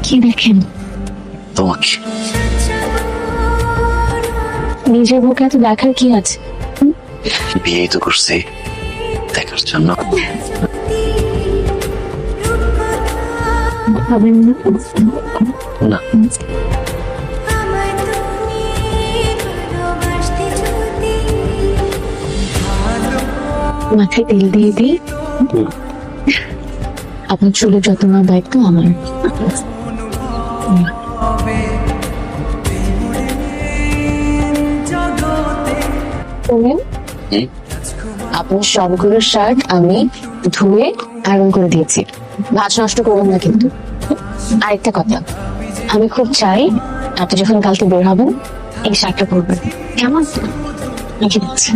কি দেখেন? তোমাকে নিজের বুকে এত দেখার কি আছে? বিয়েই তো করছি দেখার জন্য। ভাবেন না? না মাথায় তেল দিয়ে দিই। আপনার চুলের যত্ন নেওয়ার দায়িত্ব আমার। শুনেন, আপনার সবগুলো শার্ট আমি ধুয়ে আয়রন করে দিয়েছি। ভাঁজ নষ্ট করবেন না কিন্তু। আরেকটা কথা, আমি খুব চাই আপনি যখন কালকে বের হবেন এই শার্টটা পরবেন, কেমন? রেখে দিচ্ছি।